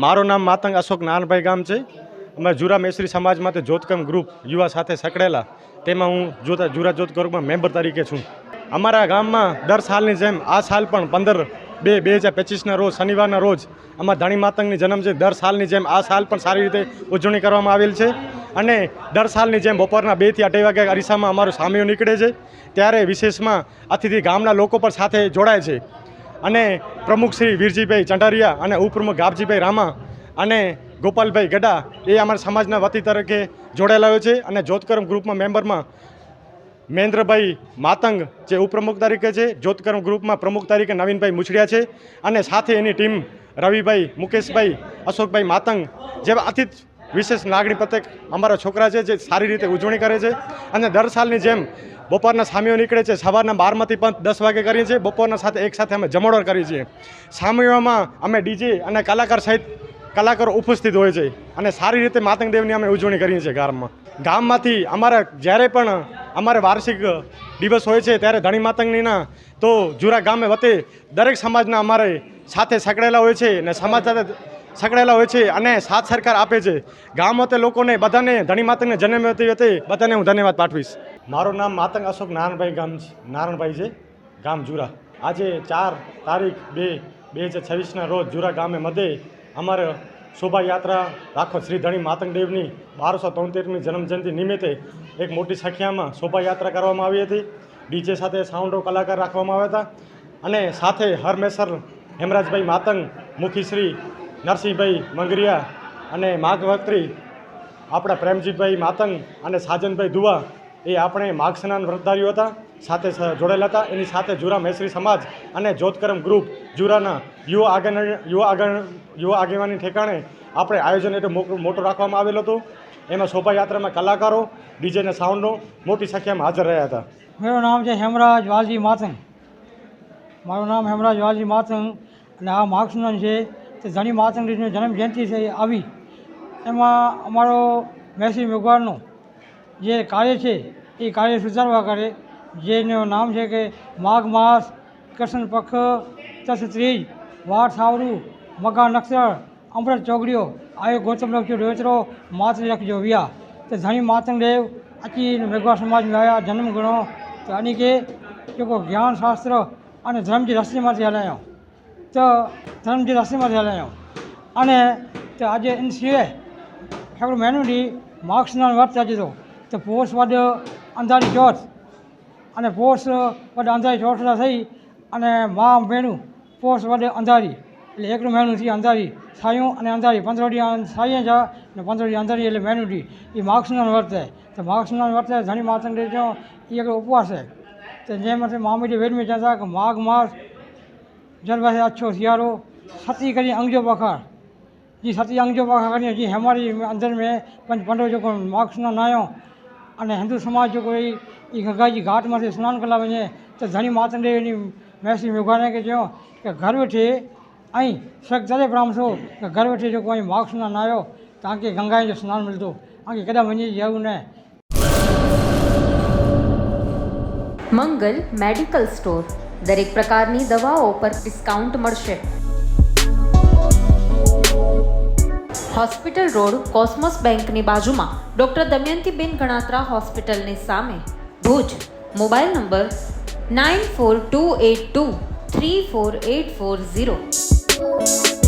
મારું નામ માતંગ અશોક નાનભાઈ ગામ છે. અમે જુરા મેસરી સમાજમાંથી જ્યોતકર્મ ગ્રુપ યુવા સાથે સંકળાયેલા, તેમાં હું જુરા જ્યોતકર્મ ગ્રુપમાં મેમ્બર તરીકે છું. અમારા ગામમાં દર સાલની જેમ આ સાલ પણ 15/2/2025ના રોજ શનિવારના રોજ અમારા ધણી માતંગની જન્મ છે. દર સાલની જેમ આ સાલ પણ સારી રીતે ઉજવણી કરવામાં આવેલ છે. અને દર સાલની જેમ બપોરના 2 થી 8 વાગ્યા અરીસામાં અમારું સામીઓ નીકળે છે. ત્યારે વિશેષમાં અતિથિ ગામના લોકો પણ સાથે જોડાય છે. અને પ્રમુખ શ્રી વીરજીભાઈ ચંડારિયા અને ઉપપ્રમુખ ગાબજીભાઈ રામા અને ગોપાલભાઈ ગડા એ અમારા સમાજના વતી તરીકે જોડાયેલા હોય છે. અને જ્યોતકર્મ ગ્રુપમાં મેમ્બરમાં મહેન્દ્રભાઈ માતંગ જે ઉપપ્રમુખ તરીકે છે, જ્યોતકર્મ ગ્રુપમાં પ્રમુખ તરીકે નવીનભાઈ મુછડિયા છે. અને સાથે એની ટીમ રવિભાઈ, મુકેશભાઈ, અશોકભાઈ માતંગ જેવા અતિથિ વિશેષ લાગણી પ્રત્યેક અમારા છોકરા છે જે સારી રીતે ઉજવણી કરે છે. અને દર સાલની જેમ બપોરના સામીઓ નીકળે છે. સવારના 12માંથી પણ 10 વાગે કરીએ છીએ. બપોરના સાથે એક સાથે અમે જમણવાર કરીએ છીએ. સામીઓમાં અમે ડીજે અને કલાકાર સહિત કલાકારો ઉપસ્થિત હોય છે. અને સારી રીતે માતંગ દેવની અમે ઉજવણી કરીએ છીએ. ગામમાંથી અમારા જ્યારે પણ અમારે વાર્ષિક દિવસ હોય છે ત્યારે ધણી માતંગનીના તો જુરા ગામે વતે દરેક સમાજના અમારે સાથે સંકળાયેલા હોય છે અને સમાજ સાથે સંકળાયેલા હોય છે અને સાથ સરકાર આપે છે. ગામ વતે લોકોને બધાને ધણી માતંગને જન્મ વતે બધાને હું ધન્યવાદ પાઠવીશ. મારું નામ માતંગ અશોક નારાયણભાઈ છે, ગામ જુરા. આજે 4/2/2026ના રોજ જુરા ગામે મધ્યે અમારે શોભાયાત્રા રાખો શ્રી ધણી માતંગ દેવની 1273મી જન્મજયંતિ નિમિત્તે એક મોટી સંખ્યામાં શોભાયાત્રા કરવામાં આવી હતી. ડીજે સાથે સાઉન્ડો કલાકાર રાખવામાં આવ્યા હતા. અને સાથે હરમેસર હેમરાજભાઈ માતંગ, મુખીશ્રી નરસિંહભાઈ મંગરિયા અને માઘવક્ત્રી આપણા પ્રેમજીભાઈ માતંગ અને સાજનભાઈ દુવા એ આપણે માઘ સ્નાન વ્રતધારીઓ હતા, સાથે જોડાયેલા હતા. એની સાથે જુરા મહેસરી સમાજ અને જ્યોતકર્મ ગ્રુપ જુરાના યુવા આગેવાની ઠેકાણે આપણે આયોજન એટલે મોટું રાખવામાં આવેલો હતું. એમાં શોભાયાત્રામાં કલાકારો, ડીજે અને સાઉન્ડો મોટી સંખ્યામાં હાજર રહ્યા હતા. મારું નામ છે હેમરાજ વાલજી માતંગ. અને આ માઘ સ્નાન છે તે ધણી માતંગની જન્મ જયંતિ છે એ આવી. એમાં અમારો મહેસી મેઘવારનો જે કાર્ય છે એ કાર્ય સુધારવા કરે, જેનું નામ છે કે માઘ માસ, કૃષ્ણ પક્ષ, તસ ત્રીજ, વાર સાવરું, મગા નક્ષર, અમૃત ચોગડીઓ, આયો ગૌતમ લખ્યો ડોચરો, માતૃ લખજો વ્યા. તો ધણી માતંગ દેવ અચી મેઘવા સમાજ લાયા જન્મ ગણો. તો આની કે જેકો જ્ઞાન શાસ્ત્ર અને ધર્મજી રસ્તીમાંથી હલાયો. તો ધર્મજી રસ્તીમાંથી હલાયો. અને તો આજે એની સિવાય ઠાકોર મહેનુની માઘ સ્નાન વર્ત આજે તો પોષ વડ અંધારી ચોથ અને પોષ વડ અંધારી ચોથના થઈ અને મા મહેનું પોષ વડ અંધારી એટલે એકનું મહેનું થી અંધારી છાયું અને અંધારી 15 છાયું જા ને 15 અંધારી એટલે મહેનુંથી એ માઘ સ્નાન વર્તે. તો માઘ સ્નાન વર્તે ધણી માતંગ દેજો એ એક ઉપવાસ છે. તો જેમાંથી મામીજી વેદમી જતા કે માઘ માસ જલવાસે અચ્છો શિયાળો સતી કરી અંગજો બખાર जी सती अंगजो पाखा जी हमारी अंदर में पंच पंडव जो माघ स्नान आयो અને હિન્દુ સમાજ जो कोई गंगाजी घाट में स्नान कला वञे तो धणी मातंग देव महसी मेघवाने के चयो कि घर वेठे ऐं सक तॾहिं परामर्शो कि घर वेठे जो कोई माघ स्नान आयो तव्हांखे गंगा जो स्नान मिलंदो, तव्हांखे केॾा वञी ज़रूरु न. મંગલ મેડિકલ સ્ટોર, દરેક પ્રકારની દવાઓ પર ડિસ્કાઉન્ટ મળશે. હોસ્પિટલ રોડ, કોસ્મોસ બેંકની બાજુમાં, ડૉક્ટર દમયંતીબેન ગણાત્રા હોસ્પિટલની સામે, ભુજ. Mobile number 9428234840.